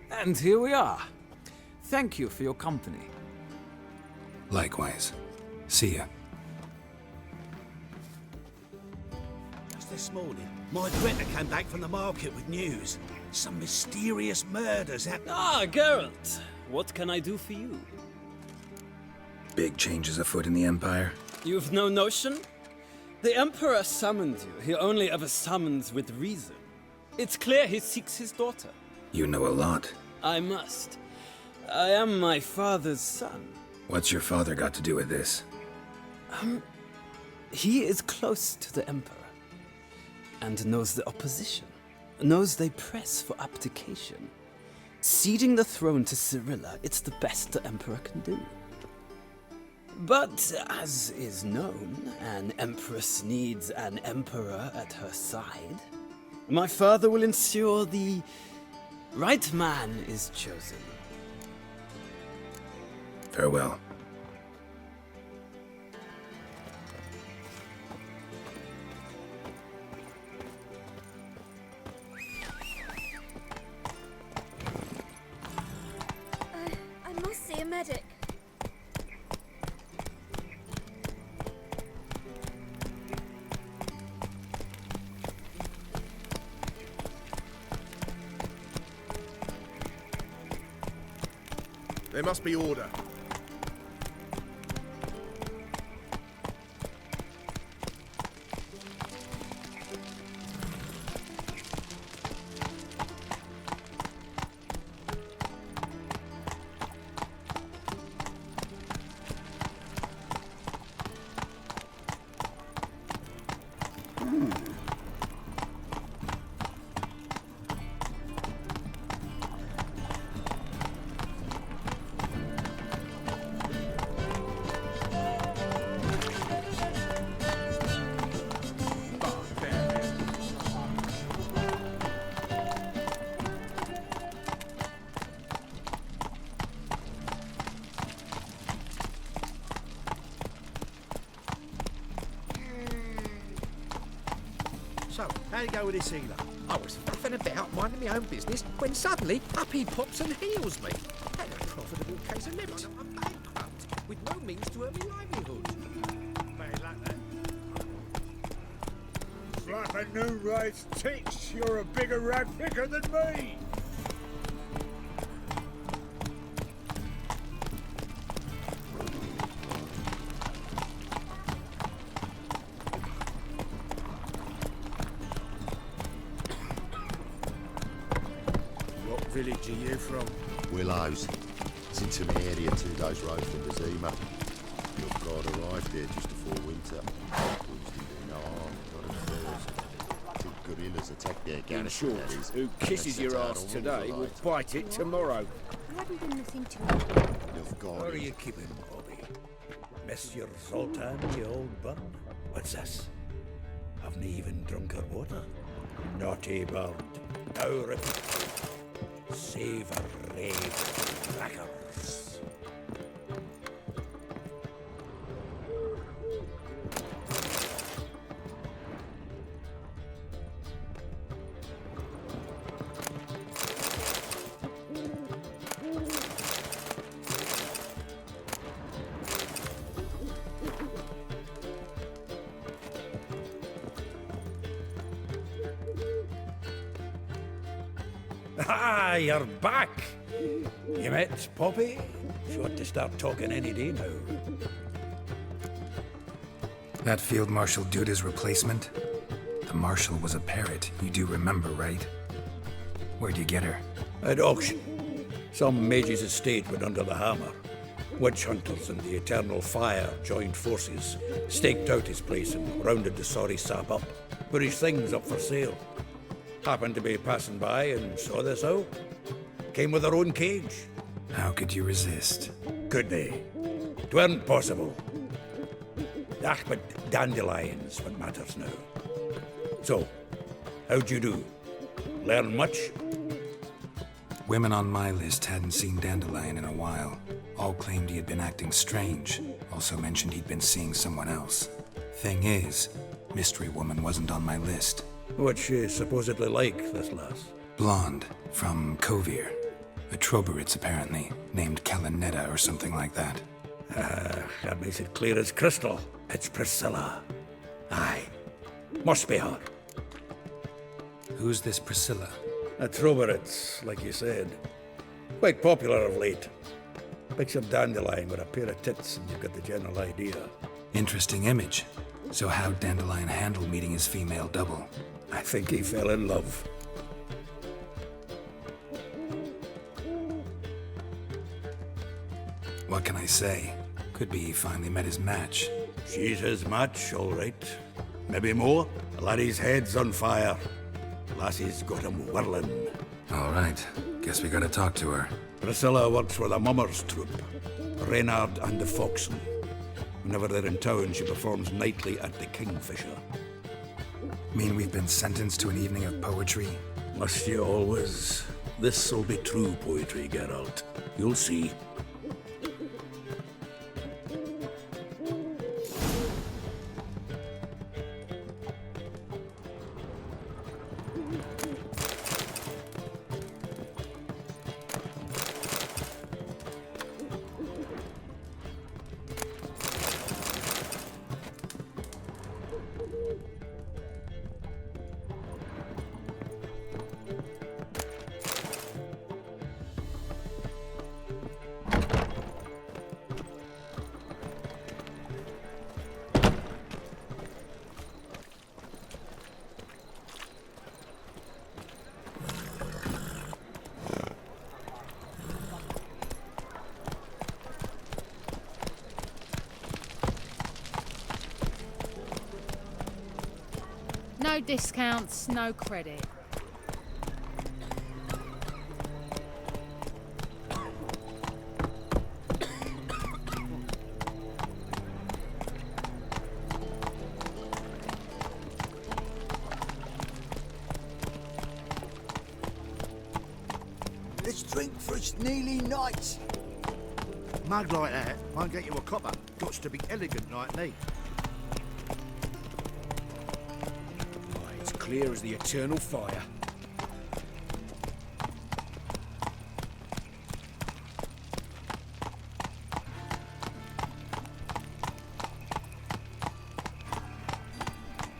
And here we are. Thank you for your company. Likewise. See ya. Just this morning, my Greta came back from the market with news. Some mysterious murders happened. Ah, Geralt. What can I do for you? Big changes afoot in the Empire. You've no notion? The Emperor summoned you. He only ever summons with reason. It's clear he seeks his daughter. You know a lot. I must. I am my father's son. What's your father got to do with this? He is close to the Emperor. And knows the opposition. Knows they press for abdication. Ceding the throne to Cyrilla, it's the best the Emperor can do. But, as is known, an Empress needs an Emperor at her side. My father will ensure the right man is chosen. Farewell. I must see a medic. There must be order. So, how'd it go with this healer? I was faffing about, minding my own business, when suddenly up he pops and heals me. And a profitable case of lemon. I'm bankrupt, with no means to earn my livelihood. Very like that. Slap a new rice ticks. You're a bigger rag picker than me. What village are you from? Willows. It's into my area 2 days' road from Bazima. Your guard arrived here just before winter. Wolves didn't do no harm, not at first. Till gorillas attacked their In garrison, short, that is. who kisses your ass today will bite it tomorrow. You haven't been listening to it. What are you keeping, Bobby? Monsieur Zoltan, you old bun? What's this? Haven't even drunk her water? Naughty bird. Now repeat. Save a rave crackers. Ah, you're back. You met Poppy? She ought to start talking any day now. That Field Marshal Duda's replacement? The Marshal was a parrot, you do remember, right? Where'd you get her? At auction. Some mage's estate went under the hammer. Witch hunters and the Eternal Fire joined forces, staked out his place and rounded the sorry sap up, put his things up for sale. Happened to be passing by and saw this out. Came with her own cage. How could you resist? Could they? 'Tweren't possible. But Dandelion's what matters now. So, how'd you do? Learn much? Women on my list hadn't seen Dandelion in a while. All claimed he had been acting strange. Also mentioned he'd been seeing someone else. Thing is, Mystery Woman wasn't on my list. What's she supposedly like, this lass? Blonde, from Kovir. A Troberitz, apparently, named Kalanetta or something like that. That makes it clear as crystal. It's Priscilla. Aye. Must be her. Who's this Priscilla? A Troberitz, like you said. Quite popular of late. Picture Dandelion with a pair of tits and you've got the general idea. Interesting image. So how'd Dandelion handle meeting his female double? I think he fell in love. What can I say? Could be he finally met his match. She's his match, all right. Maybe more. The laddie's head's on fire. Lassie's got him whirling. All right. Guess we gotta talk to her. Priscilla works for the Mummers troupe. Reynard and the Foxen. Whenever they're in town, she performs nightly at the Kingfisher. Mean we've been sentenced to an evening of poetry? Must you always? This'll be true poetry, Geralt. You'll see. No discounts, no credit. Let's drink for its nearly night. Mug like that won't get you a copper. Gots to be elegant like me. Clear as the eternal fire.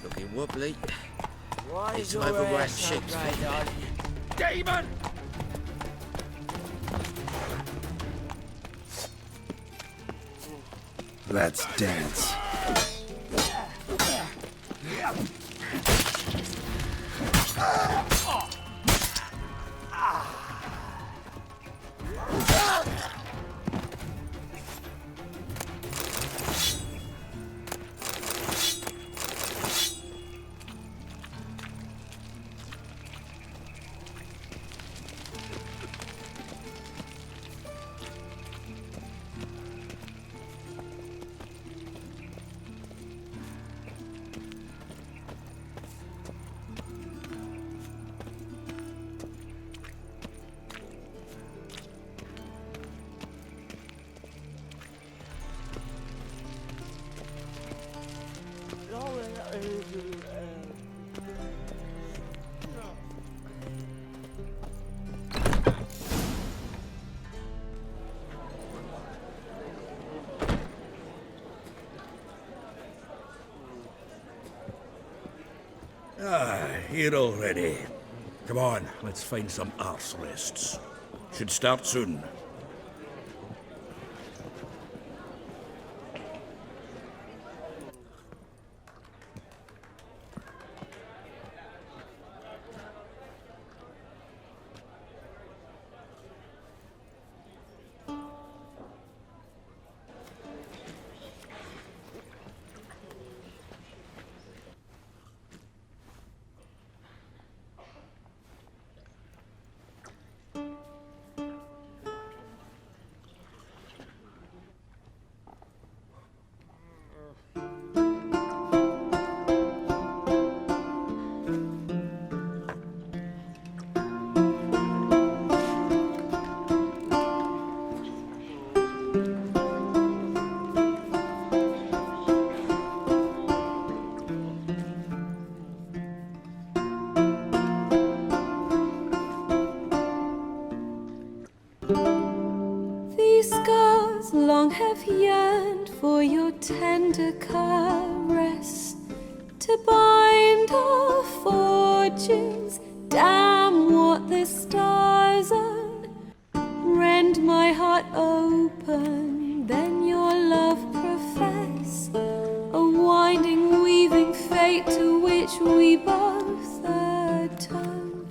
Looking wobbly. Why Need some overripe chicks. Demon! Let's dance. Here already. Come on, let's find some arse rests. Should start soon. fortunes, damn what the stars are. Rend my heart open, then your love profess, a winding, weaving fate to which we both atone.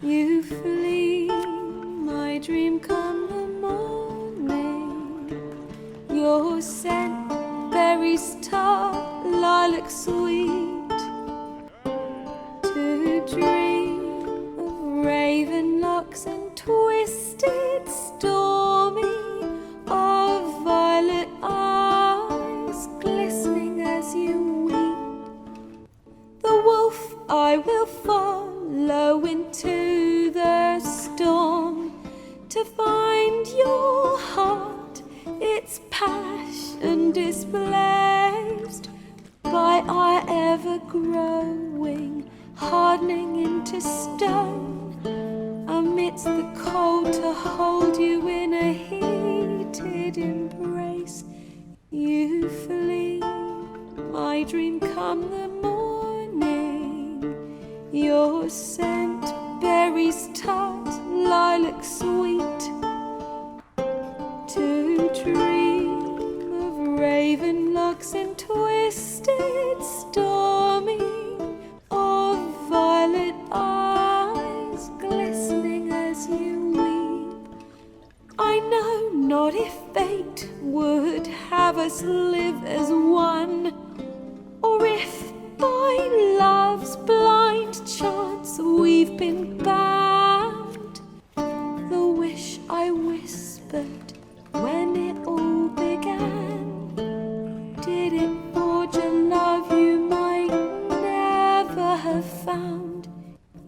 You flee, my dream come the morning. Your scent, berries tart, lilac sweet. To dream of raven locks and twisted, stormy, of violet eyes glistening as you weep. The wolf I will follow into the storm to find your heart, its passion displaced by our ever-growing, hardening into stone, amidst the cold to hold you in a heated embrace. You flee, my dream come the morning, your scent, berries tart, lilac sweet. To dream of raven locks and twisted, stormy, of violet eyes glistening as you weep. I know not if fate would have us live as one, or if by love's blind chance we've been bound. The wish I whispered when it all began, did it forge a love you might never have found?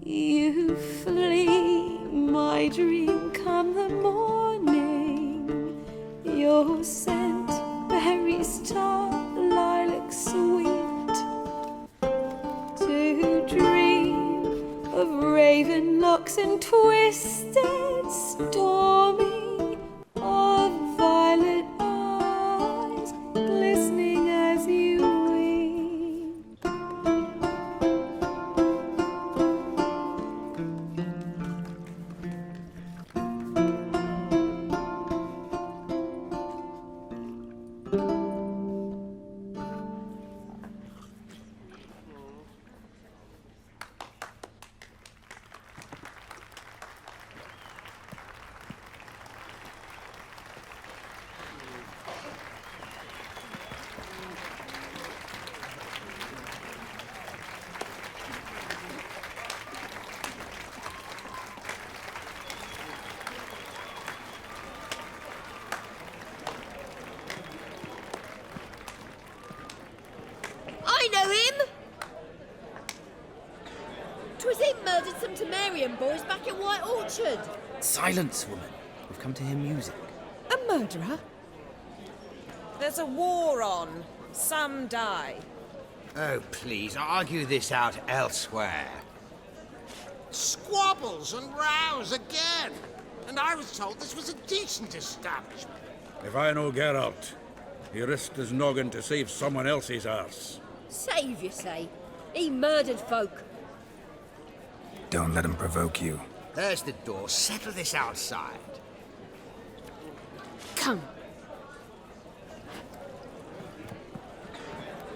You flee, my dream come the morning, your scent, berries tart, lilac sweet. To dream of raven locks and twisted, stormy, of violet eyes glistening as you weep. I know him! 'Twas him murdered some Temerian boys back in White Orchard. Silence, woman. We've come to hear music. A murderer? There's a war on. Some die. Oh, please, argue this out elsewhere. Squabbles and rows again. And I was told this was a decent establishment. If I know Geralt, he risked his noggin to save someone else's arse. Save, you say? He murdered folk. Don't let him provoke you. There's the door. Settle this outside. Come.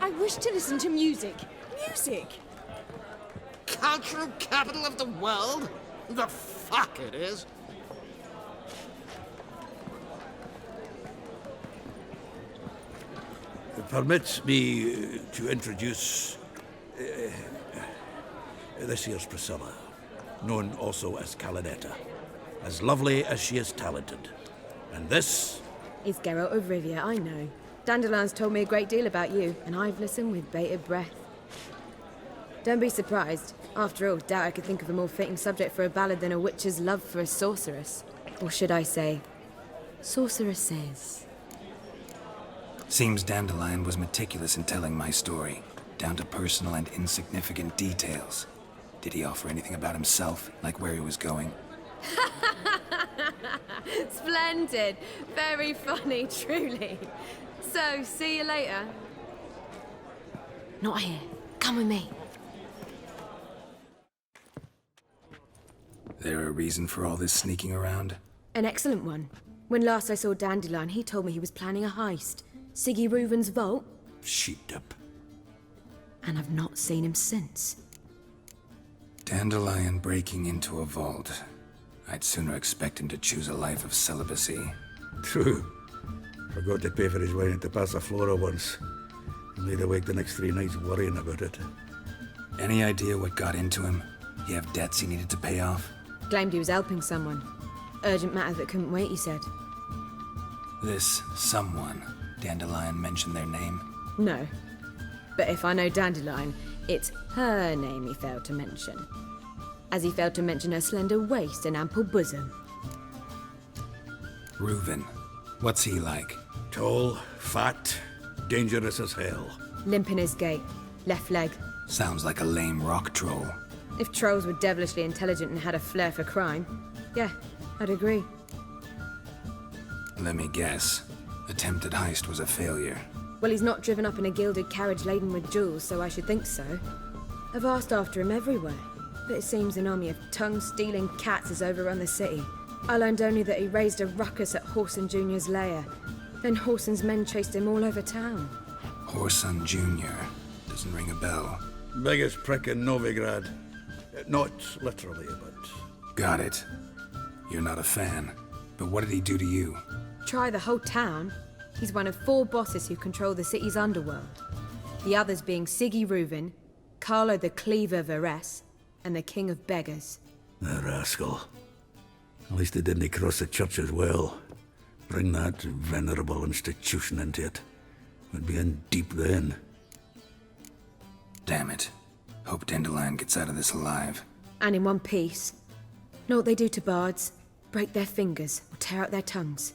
I wish to listen to music. Music! Cultural capital of the world? The fuck it is. Permit me to introduce this here's Priscilla, known also as Calinetta, as lovely as she is talented. And this is Geralt of Rivia, I know. Dandelion's told me a great deal about you, and I've listened with bated breath. Don't be surprised. After all, doubt I could think of a more fitting subject for a ballad than a witch's love for a sorceress. Or should I say, sorceresses. Seems Dandelion was meticulous in telling my story, down to personal and insignificant details. Did he offer anything about himself, like where he was going? Splendid. Very funny, truly. So, see you later. Not here. Come with me. There a reason for all this sneaking around? An excellent one. When last I saw Dandelion, he told me he was planning a heist. Siggy Reuven's vault. Sheeped up. And I've not seen him since. Dandelion breaking into a vault. I'd sooner expect him to choose a life of celibacy. True. Forgot to pay for his wine at the Passaflora once. And laid awake the next 3 nights worrying about it. Any idea what got into him? He have debts he needed to pay off? Claimed he was helping someone. Urgent matter that couldn't wait, he said. This someone, Dandelion mentioned their name? No. But if I know Dandelion, it's her name he failed to mention. As he failed to mention her slender waist and ample bosom. Reuven. What's he like? Tall, fat, dangerous as hell. Limp in his gait. Left leg. Sounds like a lame rock troll. If trolls were devilishly intelligent and had a flair for crime, yeah, I'd agree. Let me guess. Attempted heist was a failure. Well, he's not driven up in a gilded carriage laden with jewels, so I should think so. I've asked after him everywhere, but it seems an army of tongue-stealing cats has overrun the city. I learned only that he raised a ruckus at Whoreson Jr.'s lair. Then Whoreson's men chased him all over town. Whoreson Jr. Doesn't ring a bell. Biggest prick in Novigrad. Not literally, but... Got it. You're not a fan. But what did he do to you? Try the whole town. He's one of 4 bosses who control the city's underworld. The others being Siggy Reuven, Carlo the Cleaver Varese, and the King of Beggars. The rascal. At least he didn't cross the church as well. Bring that venerable institution into it. We'd be in deep then. Damn it. Hope Dandelion gets out of this alive. And in one piece. Know what they do to bards? Break their fingers, or tear out their tongues.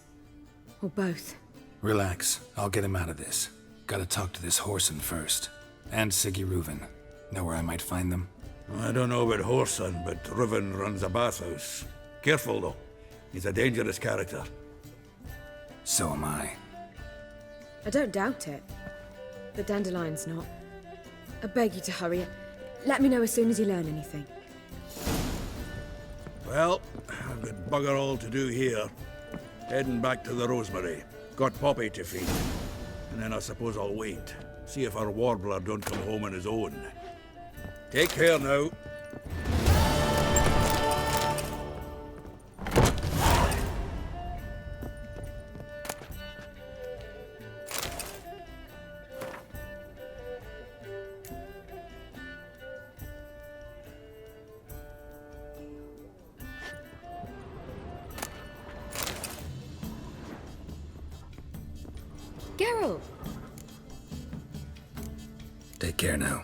Or both. Relax. I'll get him out of this. Gotta talk to this Whoreson first. And Siggy Reuven. Know where I might find them? I don't know about Whoreson, but Reuven runs a bathhouse. Careful, though. He's a dangerous character. So am I. I don't doubt it. But Dandelion's not. I beg you to hurry. Let me know as soon as you learn anything. Well, I've got bugger all to do here. Heading back to the Rosemary. Got Poppy to feed. And then I suppose I'll wait. See if our warbler don't come home on his own. Take care now. Geralt! Take care now.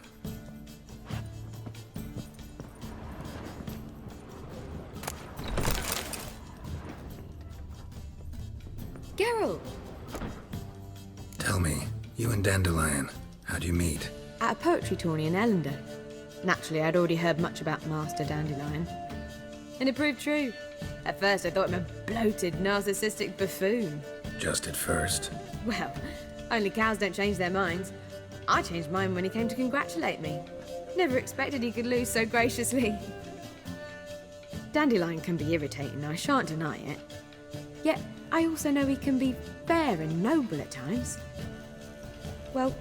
Geralt! Tell me, you and Dandelion, how'd you meet? At a poetry tourney in Ellender. Naturally, I'd already heard much about Master Dandelion. And it proved true. At first, I thought him a bloated, narcissistic buffoon. Just at first. Well, only cows don't change their minds. I changed mine when he came to congratulate me. Never expected he could lose so graciously. Dandelion can be irritating, I shan't deny it. Yet, I also know he can be fair and noble at times. Well,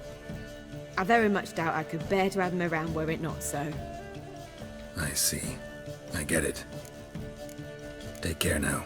I very much doubt I could bear to have him around were it not so. I see. I get it. Take care now.